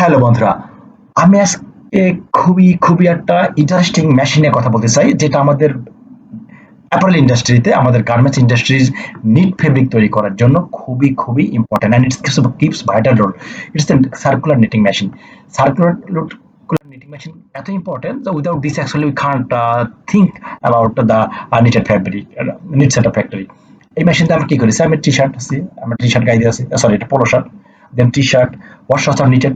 Hello বন্ধুরা, আমি আজকে খুবই একটা ইন্টারেস্টিং মেশিনের কথা বলতে চাই, যেটা আমাদের অ্যাপারেল ইন্ডাস্ট্রিতে, আমাদের গার্মেন্টস ইন্ডাস্ট্রিজ নিট ফেব্রিক তৈরি করার জন্য খুবই important, and it's keeps vital role. It's the circular knitting machine. Circular knitting machine এত important that without this actually we can't think about the knitted fabric, knit setup factory. এই মেশিনটা আমি কি করেছি, আমি টি শার্ট গায়ে দিয়ে আছি, সরি এটা পোলো শার্ট, দেন টি শার্ট, ওয়াশ নিটেড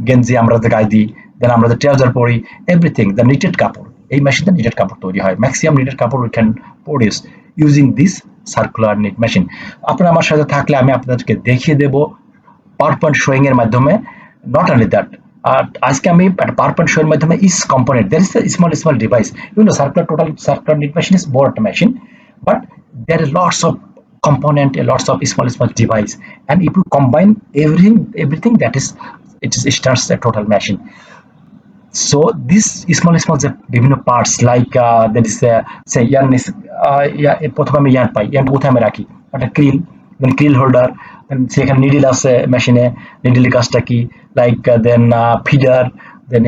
গেঞ্জি আমরা যে গায়ে দিই, দেন আমরা যে ট্রাউজার পরি, এভরিথিং দ্য নিটেড কাপড়, এই মেশিনটা নিটেড কাপড় তৈরি হয়। ম্যাক্সিমাম নিটেড কাপড় we can produce using this circular knit machine. আপনারা আমার সাথে থাকলে আমি আপনাদেরকে দেখিয়ে দেবো পাওয়ার পয়েন্ট শোয়িং এর মাধ্যমে। নট অনলি দ্যাট, আর আজকে আমি পাওয়ার পয়েন্ট শোয়ের মাধ্যমে is component, there is small device, circular knit machine is বড় একটা machine, but there are lots of component, lots of small device, and if you combine everything that is, it starts a total machine. So this small যে বিভিন্ন parts like that is say yarn is প্রথমে আমি yarn পাই, yarn কোথায় আমি রাখি, একটা krill, দেন krill holder, দেন সেখানে needle আছে মেশিনে, নিডলের কাজটা কি, like then feeder, then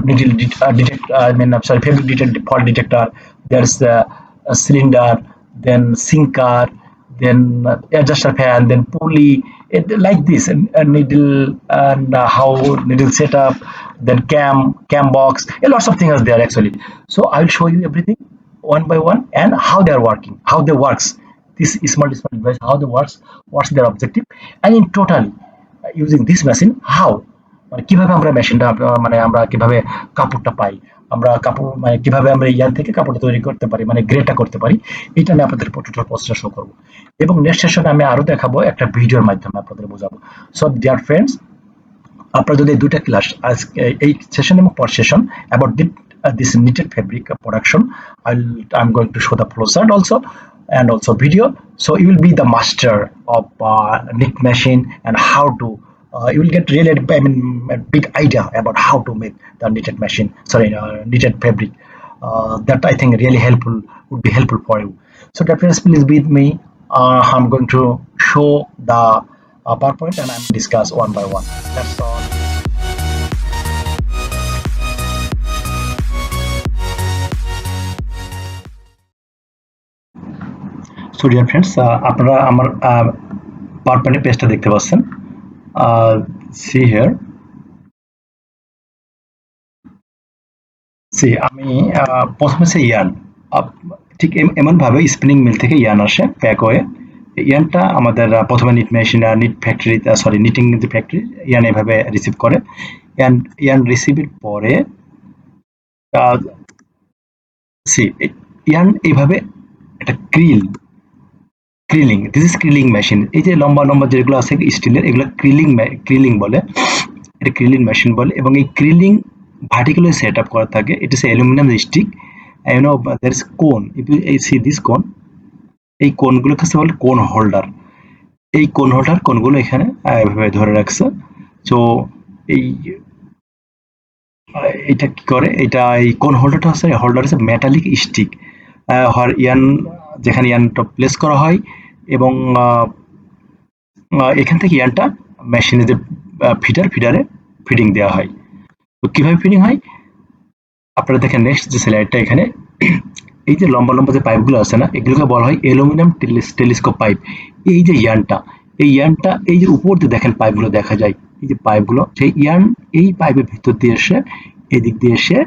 needle detect, I mean I'm sorry, fabric fault detector, there's a cylinder, then sinker, then adjuster fan, then pulley, like this, and needle, and how needle setup, then cam box, lots of things are there actually. So I'll show you everything one by one, and how they are working, how they works, this small device, how they works, what's their objective, and in total using this machine, how মানে কিভাবে আমরা মেশিনটা, মানে আমরা কিভাবে কাপড়টা পাই, আমরা কাপড় মানে কিভাবে আমরা ইয়ান থেকে কাপড় তৈরি করতে পারি, মানে গ্রেটা করতে পারি, এটা আমি আপনাদের টোটাল প্রসেসটা শো করবো, এবং নেক্সট সেশনে আমি আরো দেখাবো একটা ভিডিওর মাধ্যমে আপনাদের বোঝাবো। সো ডিয়ার ফ্রেন্ডস, আপনারা যদি দুইটা ক্লাস, আজকে এই সেশন এবং পর session about this knitted fabric production, I'm going to show the flowchart also, and also video, so you will be the master of knit machine, and how to you will get really a big idea about how to make the knitted machine, sorry, knitted fabric. That I think really would be helpful for you. So definitely please be with me. I'm going to show the PowerPoint, and I'm discuss one by one. That's all. So dear friends, আপনারা আমার PowerPoint পেজটা দেখতে পাচ্ছেন। See here. See, আমি প্রথমে সে yarn, ঠিক এমন ভাবে স্পিনিং মিল থেকে ইয়ার্ন আসে প্যাক হয়ে, ইয়ার্নটা আমাদের প্রথমে knit machine, knit factory, sorry knitting যে ফ্যাক্টরি, ইয়ার্ন এভাবে রিসিভ করে, ইয়ার্ন রিসিভের পরে ইয়ার্ন এইভাবে একটা creeling, this is creeling machine, এই যে লম্বা যেগুলো আছে স্টিলের, এগুলো ক্রিলিং বলে, এটা ক্রিলিং মেশিন বলে, এবং এই ক্রিলিং ভার্টিক্যালি সেট আপ করা থাকে। It is aluminium stick, there is cone, if you see this cone, এই কোনগুলোকে বলে কোন হোল্ডার, এই কোনগুলো এখানে এভাবে ধরে রাখছে। তো এইটা কি করে, এটা এই কোন হোল্ডারটা হচ্ছে, হোল্ডার হচ্ছে মেটালিক স্টিক, ইয়ার্ন, যেখানে ইয়ার্নটা প্লেস করা হয়, এবং এখান থেকে ইয়ার্নটা মেশিনে যে ফিডারে ফিডিং দেওয়া হয়। তো কিভাবে ফিডিং হয় আপনারা দেখেন নেক্সট যে স্লাইডটা, এখানে এই যে লম্বা যে পাইপগুলো আছে না, এগুলোকে বলা হয় অ্যালুমিনিয়াম টেলিস্কোপ পাইপ। এই যে ইয়ার্নটা, এই যে উপর দিয়ে দেখেন পাইপগুলো দেখা যায়, এই যে পাইপগুলো, সেই ইয়ার্ন এই পাইপের ভিতর দিয়ে এসে এদিক দিয়ে এসে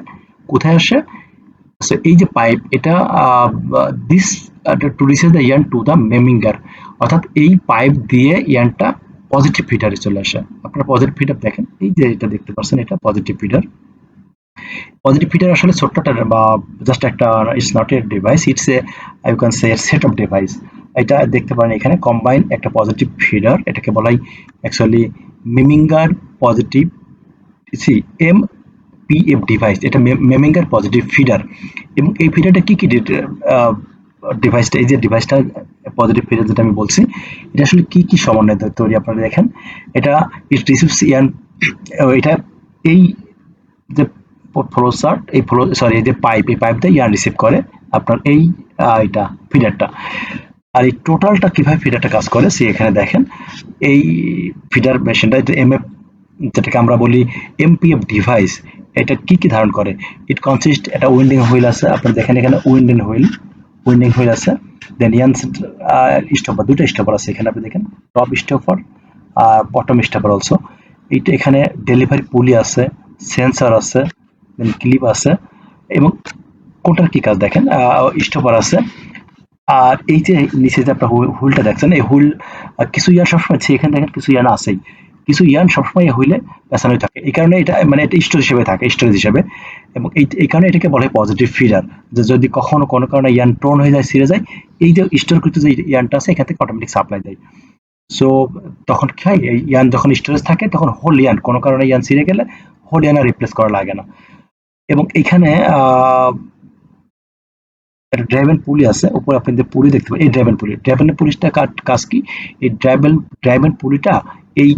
কোথায় আসে, এই যে পাইপ, এটা this to reaches the yarn to the Memminger, অর্থাৎ এই পাইপ দিয়ে ইয়ার্নটা পজিটিভ ফিডারে চলে আসে। আপনারা পজিটিভ ফিডার দেখেন, এই যে এটা দেখতে পাচ্ছেন, এটা পজিটিভ ফিডার। পজিটিভ ফিডার আসলে ছোট্টটা বা জাস্ট একটা, it's not a device, it's a, you can say set of device. এটা দেখতে পারেন এখানে কম্বাইন একটা পজিটিভ ফিডার, এটাকে বলা হয় অ্যাকচুয়ালি মেমিঙ্গার পজিটিভ, MPF ডিভাইস, এটা মেমিঙ্গার পজিটিভ ফিডার। এবং এই ফিডারটা কি ডিভাইসটা, এই যে ডিভাইসটা পজিটিভ ফিডার যেটা আমি বলছি, এটা আসলে কি সমন্বয় তৈরি, আপনারা দেখেন, এটা ইট রিসিভস ইয়ার্ন, এটা এই যে ফ্লোচার্ট, এই যে পাইপ, এই পাইপ দিয়ে ইয়ার্ন রিসিভ করে আপনার এই এটা ফিডারটা। আর এই টোটালটা কিভাবে ফিডারটা কাজ করে, সে এখানে দেখেন, এই ফিডার মেশিনটা MF যেটাকে আমরা বলি এমপিএফ ডিভাইস, এটা কি কি ধারণ করে? ইট কনসিস্ট, এটা উইন্ডিং হুইল আছে, আপনি দেখেন এখানে উইন্ডিং হুইল আছে, দেন ইয়ান স্টপার, দুটো স্টপার আছে এখানে, আপনি দেখেন টপ স্টপার আর বটম স্টপার অলসো। এইটা এখানে ডেলিভারি পুলি আছে, সেন্সর আছে, দেন ক্লিপ আছে, এবং কোনটার কি কাজ দেখেন, স্টপার আছে। আর এই যে নিচে যে আপনার হুইলটা দেখছেন, এই হুইল কিছু ইয়ান সবসময় এখানে দেখেন, কিছু ইয়ান আছেই, কিছু ইয়ান সবসময় এই হুইলে পেছানোই থাকে। এই কারণে এটা মানে এটা স্টোরেজ হিসেবে থাকে, স্টোরেজ হিসেবে। এবং এই কারণে এটাকে বলে পজিটিভ ফিডার, যে যদি কখনো কোনো কারণে ইয়ান টোন হয়ে যায়, ছিঁড়ে যায়, এই যে স্টোরকৃত যে ইয়ানটা আছে এখান থেকে অটোমেটিক সাপ্লাই দেয়। সো তখন কি হয়, এই ইয়ান যখন স্টোরেজ থাকে তখন হোল ইয়ান, কোনো কারণে ইয়ান ছিঁড়ে গেলে হোল ইয়ান রিপ্লেস করা লাগে না। এবং এখানে একটা ড্রাইভেন পুলি আছে, উপরে আপনি যে পুলি দেখতে পাবেন, এই ড্রাইভেন পুলিশটা কাজ কি, এই ড্রাইভেন পুলিটা এই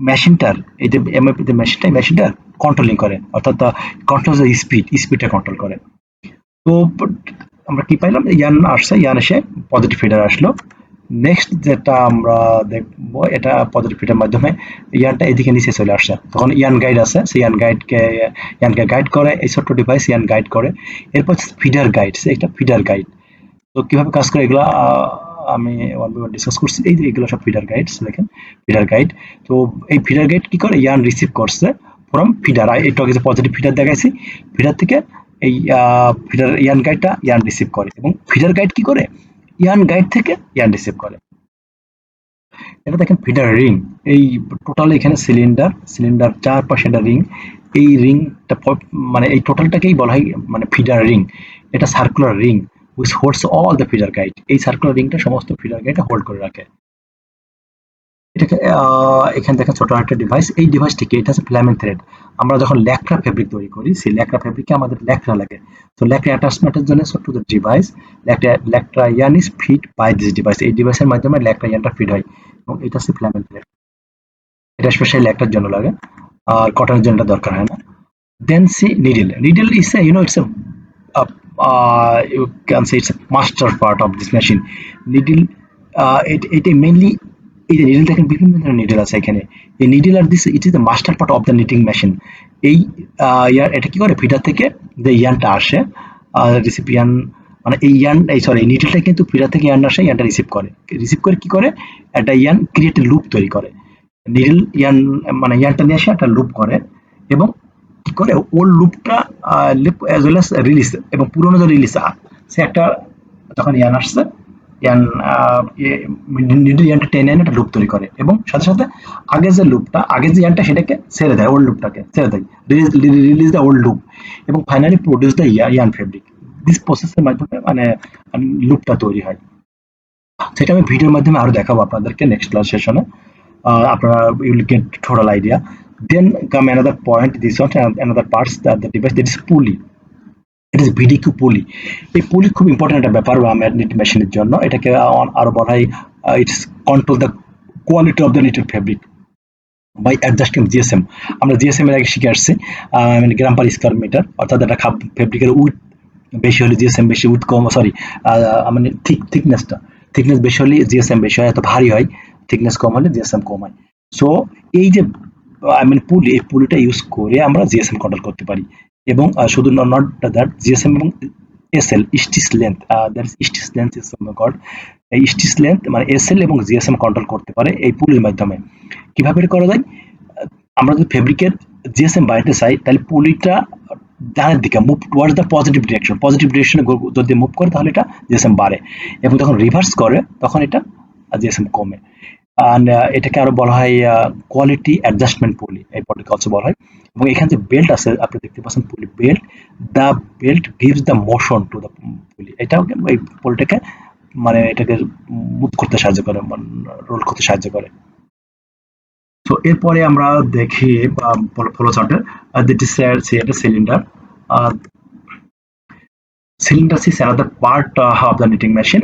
মেশিনটার, এই যে এমএপি যে মেশিনটার কন্ট্রোলিং করে, অর্থাৎ কন্ট্রোল দ্য স্পিডটা কন্ট্রোল করে। তো আমরা কি পাইলাম, ইয়ান আসছে, ইয়ান এসে পজিটিভ ফিডার আসলো। নেক্সট যেটা আমরা দেখবো, এটা পজিটিভ ফিডের মাধ্যমে ইয়ানটা এদিকে নিচে চলে আসছে, তখন ইয়ান গাইড আছে, সেই ইয়ানকে গাইড করে, এই ছোট্ট ডিভাইস ইয়ান গাইড করে। এরপর ফিডার গাইড, এটা ফিডার গাইড। তো কিভাবে কাজ করে এগুলা আমি ওয়ান বাই ওয়ান ডিসকাস করছি। এই যে এগুলো সব ফিডার গাইডস, দেখেন ফিডার গাইড। তো এই ফিডার গাইড কি করে, ইয়ান রিসিভ করছে ফ্রম ফিডার, একটু আগে যে পজিটিভ ফিডার দেখাইছি, ফিডার থেকে এই ফিডার ইয়ান গাইডটা ইয়ান রিসিভ করে, এবং ফিডার গাইড কি করে, ইয়ান গাইড থেকে ইয়ান রিসিভ করে। এটা দেখেন ফিডার রিং, এই টোটাল এখানে সিলিন্ডার চারপাশে একটা রিং, এই রিংটা মানে এই টোটালটাকেই বলা হয় মানে ফিডার রিং। এটা circular ring which holds all the feeder guide, এই সার্কুলার রিংটা সমস্ত ফিডার গাইডটা হোল্ড করে রাখে। এটাকে এখানে দেখেন ছোট একটা ডিভাইস, এই ডিভাইসটিকে, এটা হচ্ছে ফিলামেন্ট থ্রেড। আমরা যখন ল্যাকড়া ফেব্রিক তৈরি করি, সেই ল্যাকড়া ফেব্রিকে আমাদের ল্যাকড়া লাগে। তো ল্যাকড়া অ্যাটাচমেন্টের জন্য ছোট্ট device, lycra yarn is feed by this device, এই ডিভাইসের মাধ্যমে ল্যাকড়া ইয়ানটা ফিড হয়, এবং এটা হচ্ছে ফিলামেন্ট থ্রেড। এটা স্পেশালি ল্যাকড়ার জন্য লাগে, আর কটনের জন্য এটা দরকার হয় না। Then see needle, is a, it's you can say it's a master part of this machine. Needle, এটা মেইনলি, এই যে নিডল দেখেন, বিভিন্ন ধরনের নিডল আছে এখানে। এই নিডল আর this, it is the master part of the knitting machine. এই এটা কি করে, ফিডার থেকে যে ইয়ানটা আসে, রিসিপিয়ান, মানে এই ইয়ান, এই সরি, এই নিডলটা কিন্তু ফিডার থেকে ইয়ান আসে, ইয়ানটা রিসিভ করে কি করে, একটা ইয়ান ক্রিয়েট লুপ তৈরি করে। নিডল ইয়ান, মানে ইয়ানটা নিয়ে আসে একটা লুপ করে, এবং কি করে ওল্ড লুপটা leap as well as release, এবং পুরোনো যে রিলিজ, সে একটা যখন ইয়ান আসছে, ইয়ান নিডল ইয়ানটা টেনে এনে একটা লুপ তৈরি করে, এবং সাথে সাথে আগে যে লুপটা, আগে যে ইয়ানটা সেটাকে ছেড়ে দেয়, ওল্ড লুপটাকে ছেড়ে দেয়, রিলিজ দ্য ওল্ড লুপ, এবং finally produce the Ian fabric. This প্রসেসের মাধ্যমে মানে লুপটা তৈরি হয়। সেটা আমি ভিডিওর মাধ্যমে আরো দেখাবো আপনাদেরকে নেক্সট ক্লাস সেশনে। আপনারা will get total idea. Then come another point, this one, another parts that the device, that is pulley. It is VDQ pulley. এই পুলি খুব ইম্পর্টেন্ট একটা ব্যাপার ম্যাগনেট মেশিনের জন্য। এটাকে আরো বলা হয় it's control the quality of the knitted fabric by adjusting GSM. আমরা জিএসএম এর আগে শিখে আসছি, মানে গ্রাম পার স্কয়ার মিটার, অর্থাৎ একটা ফেব্রিকের উইথ বেশি হলে জিএসএম বেশি, উইথ কম, সরি মানে থিকনেস বেশি হলে জিএসএম বেশি হয়, এত ভারী হয়, থিকনেস কম হলে জিএসএম কম হয়। সো এই যে পুলি, এই পুলিটা ইউজ করে আমরা জিএসএম কন্ট্রোল করতে পারি। এবং শুধু নট দ্যাট, জিএসএম এবং SL, stitch length, that is stitch length is called, এই স্টিচ লেন্থ মানে এসএল এবং জিএসএম কন্ট্রোল করতে পারে এই পুলির মাধ্যমে। কিভাবে এটা করা যায়, আমরা যদি ফেব্রিকের জিএসএম বাড়াতে চাই, তাহলে পুলিটা ডানের দিকে মুভ টুয়ার্ডস দ্য পজিটিভ ডিরেকশনে যদি মুভ করে, তাহলে এটা জিএসএম বাড়ে, এবং যখন রিভার্স করে তখন এটা জিএসএম কমে। and এটাকে আরো বলা হয় কোয়ালিটি অ্যাডজাস্টমেন্ট পুলি, এই পলিটিকে অলসো বলা হয়। এবং এখানে যে বেল্ট আছে আপনি দেখতে পাচ্ছেন, পুলি belt, the belt gives the motion to the পুলি, এটা এই পুলিটাকে মানে এটাকে মুভ করতে সাহায্য করে, রোল করতে সাহায্য করে। তো এরপরে আমরা দেখি ফ্লো চার্টের, এটা cylinder, cylinder is another part of the knitting machine.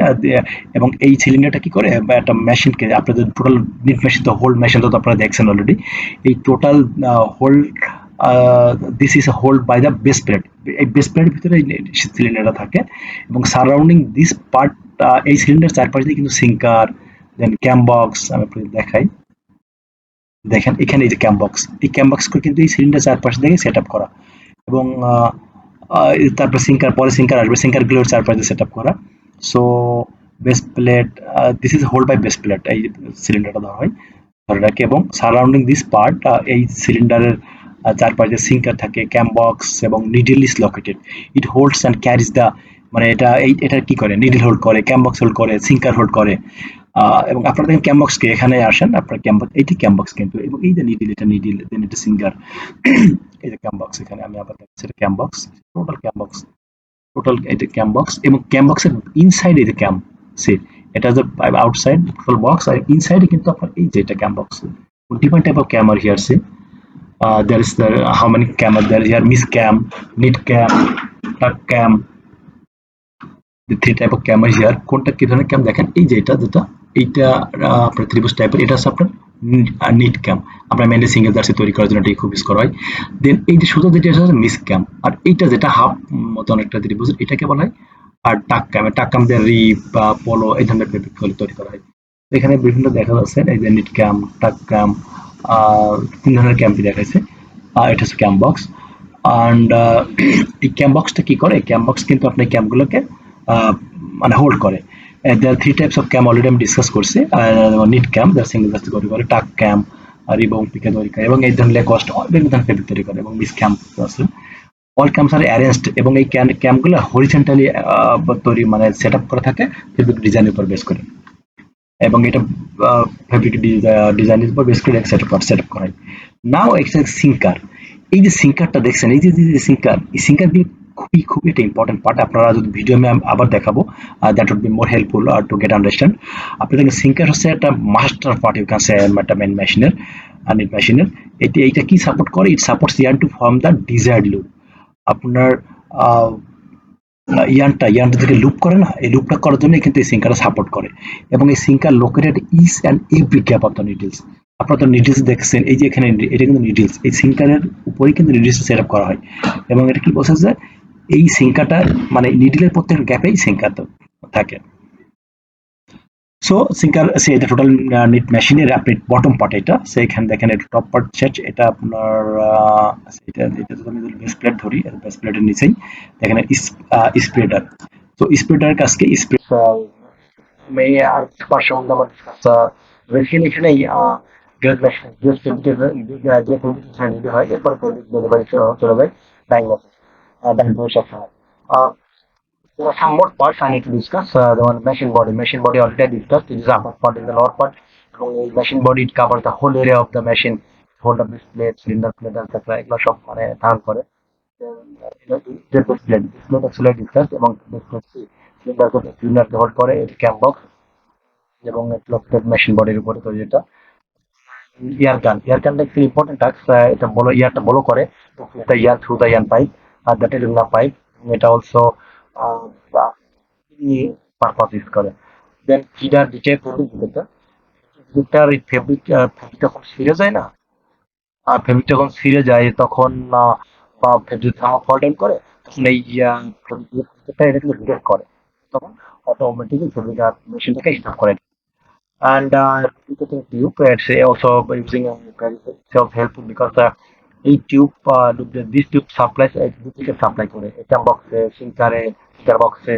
এবং এই সিলিন্ডারটা কি করে, একটা মেশিনকে, আপনাদের টোটাল নিট মেশিন তো হোল্ড মেশিন তো আপনারা দেখছেন অলরেডি, এই total hold, this is hold by the base plate, এই বেস প্লেটের ভিতরে সিলিন্ডারটা থাকে, এবং সারাউন্ডিং দিস পার্ট, এই সিলিন্ডার চারপাশ দিয়ে কিন্তু সিঙ্কার, দেন ক্যাম বক্স, আমি আপনাদের দেখাই, দেখেন এখানে এই যে ক্যাম বক্স, এই ক্যাম বক্স কিন্তু এই সিলিন্ডার চারপাশ থেকে সেট আপ করা এবং তারপর সিঙ্কার, পরে সিঙ্কার আসবে, সিঙ্কার গুলোর চারপাশে সেট আপ করা। So base plate, this is hold by base plate, এই সিলিন্ডারটা দেওয়া হয় ধরে রাখে এবং সারাউন্ডিং দিস পার্ট, এই সিলিন্ডারের চারপাশে সিঙ্কার থাকে, ক্যাম বক্স এবং needle is located. It holds and carries the, মানে এটা কি করে, নিডল হোল্ড করে, ক্যাম বক্স হোল্ড করে, সিঙ্কার হোল্ড করে। এবং আপনারা দেখেন ক্যাম বক্স কে, এখানে আসেন আপনার ক্যাম বক্স, এইটি ক্যাম বক্স কিন্তু, এবং এই যে নিডল, এটা নিডল, দেন এটা সিঙ্গার। এই যে ক্যাম বক্স, এখানে আমি আবার দেখাচ্ছি, এটা ক্যাম বক্স, টোটাল ক্যাম বক্স, টোটাল এটা ক্যাম বক্স এবং ক্যাম বক্সের ইনসাইড এই যে ক্যাম, সে এটা যে আউটসাইড টোটাল বক্স, আর ইনসাইডে কিন্তু আপনার এই যে এটা ক্যাম box. Different type of cam are here. See, there is the how many cam are there here? Miss cam, mid cam, tuck cam. The three type of cam are here. কোনটা কি ধরনের ক্যাম দেখেন, এই যে এটা যেটা, এইটা আপনার ত্রিভুজ টাইপের, এটা হচ্ছে আপনার নিট ক্যাম। আপনার মেনলি সিঙ্গেল জার্সি তৈরি করার জন্য এটাই খুব ইউজ করা হয়। দেন এই যে সোজা যেটা হচ্ছে মিস ক্যাম, আর এইটা যেটা হাফ মতন একটা ত্রিভুজ, এটাকে বলা হয় আর টাক ক্যাম। টাক ক্যাম দিয়ে রিপ বা পলো এই ধরনের ফেব্রিক তৈরি করা হয়। এখানে বিভিন্ন দেখা যাচ্ছে এই যে নিট ক্যাম, টাক ক্যাম, তিন ধরনের ক্যাম্পই দেখাইছে। এটা হচ্ছে ক্যাম্প বক্স। অ্যান্ড এই ক্যাম্প বক্সটা কি করে, ক্যাম্প বক্স কিন্তু আপনার ক্যাম্পগুলোকে মানে হোল্ড করে। There three types of camp already আমি ডিসকাস করছি। নিট ক্যাম্প যারা সিঙ্গেল জাস্ট তৈরি করে, টাক ক্যাম্প আর এবং পিকে তৈরি করে এবং এই ধরনের কস্ট বিভিন্ন ধরনের ফেব্রিক তৈরি করে এবং মিস ক্যাম্প আছে। অল ক্যাম্পস আর অ্যারেঞ্জড এবং এই ক্যাম্পগুলো হরিজেন্টালি তৈরি, মানে সেট আপ করা থাকে ফেব্রিক ডিজাইনের উপর বেস করে, এবং এটা ফেব্রিক ডিজাইনের উপর বেস করে সেট আপ করা হয়। নাও একটা সিঙ্কার, এই যে সিঙ্কারটা দেখছেন, এই যে সিঙ্কার, এই সিঙ্কার দিয়ে খুবই খুবই একটা ইম্পর্টেন্ট পার্ট। আপনারা যদি ভিডিও আমি আবার দেখাবো, that would be more helpful to get understand. আপনি দেখেন সিঙ্কার হচ্ছে একটা master part, you can say একটা মেন মেশিনের, নিট মেশিনের। এইটা কি সাপোর্ট করে, it supports yarn to form the desired look. আপনার আহ, ইয়ানটা থেকে লুপ করে না, এই লুপটা করার জন্য কিন্তু এই সিঙ্কারটা সাপোর্ট করে এবং এই sinker located is and every gap of the needles. আপনারা তো নিডলস দেখছেন, এই যে এখানে এটা কিন্তু নিডলস, এই সিঙ্কারের উপরেই কিন্তু নিডলস সেট আপ করা হয় এবং এটা কি বলছে যে এই সিঙ্কারটা মানে নিডলের প্রত্যেক গ্যাপেই সিঙ্কার থাকে। সো সিঙ্কার সে এটা টোটাল নিট মেশিনের আপনি বটম পার্ট, এটা সেইখানে দেখেন এটা টপ পার্ট সেট, এটা আপনার এটা যদি আমি বেস প্লেট ধরি, বেস প্লেটের নিচেই দেখেন স্প্রেডার। তো স্প্রেডার কাজকে স্প্রেড আমি আর পাঁচশো ঘন্টা আমার বেসিক্যালি এখানেই গ্রেড মেশিন যে রেডি হয়, এরপর ডেলিভারি চলে যায় ব্যাঙ্গালোর, ব্যাঙ্গালোর সবসময়। There are some more parts I need to discuss. The one machine body. Machine body already discussed. It is the upper part and the lower part. এবং এই machine body it covers the whole area of the machine. Hold up this plate, cylinder plate, etc. এগুলো সব মানে ধারণ করে। যে plate, this plate actually discussed এবং this plate cylinder K hold করে, এটি ক্যাম বক্স এবং লোকেটেড মেশিন বডির উপরে তৈরি এটা। ইয়ার গানটা একটি ইম্পর্টেন্ট টাস্ক, এটা বলো ইয়ারটা বলো করে the ear through the ear pipe, আর দ্যাট ইজ না পাইপ, এটা অলসো পারপাস ইউজ করে। দেন ফিডার দিকে ফেব্রিকটার ফেব্রিক যখন ছিঁড়ে যায় না, আর ফেব্রিক যখন ছিঁড়ে যায় তখন বা ফেব্রিক ফল ডাউন করে, তখন এই ফেব্রিকটা এটা কিন্তু রিজেক্ট করে, তখন অটোমেটিক্যালি ফেব্রিক মেশিনটাকে স্টপ করে। And replicating tube, it's also using itself helpful because এই tube this tube supplies duplicate supply করে এটা বক্সে, সিঙ্কার বক্সে,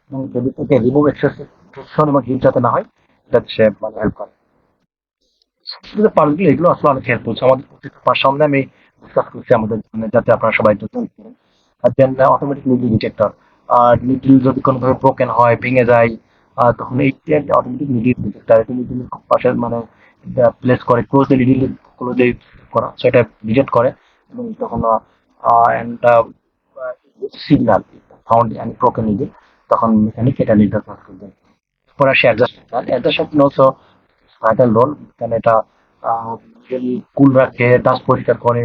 এবং যদি থেকে রিমুভ এক্সেসন এবং হিট যাতে না হয়, যাতে সে মানে হেল্প করে। শুধু পার্টগুলো এগুলো আসলে অনেক হেল্পফুল, আমাদের প্রত্যেকটা পার্ট সামনে আমি ডিসকাস করছি আমাদের, মানে যাতে আপনারা সবাই একটু জানতে পারেন। আর দেন অটোমেটিক নিডল ডিটেক্টর, আর নিডল যদি কোনোভাবে ব্রোকেন হয়, ভেঙে যায়, তখন এই অটোমেটিক নিডল ডিটেক্টর, এটা নিডলের পাশে মানে প্লেস করে ক্লোজলি, নিডল ক্লোজলি করা, সেটা ডিটেক্ট করে এবং তখন and signal found and broken needle, তখন মেকানিক এটা নির্ধারণ করবে। পরে আসে অ্যাডজাস্টমেন্ট অলসো ভাইটাল রোল, কারণ এটা কুল রাখে, ডাস্ট পরিষ্কার করে,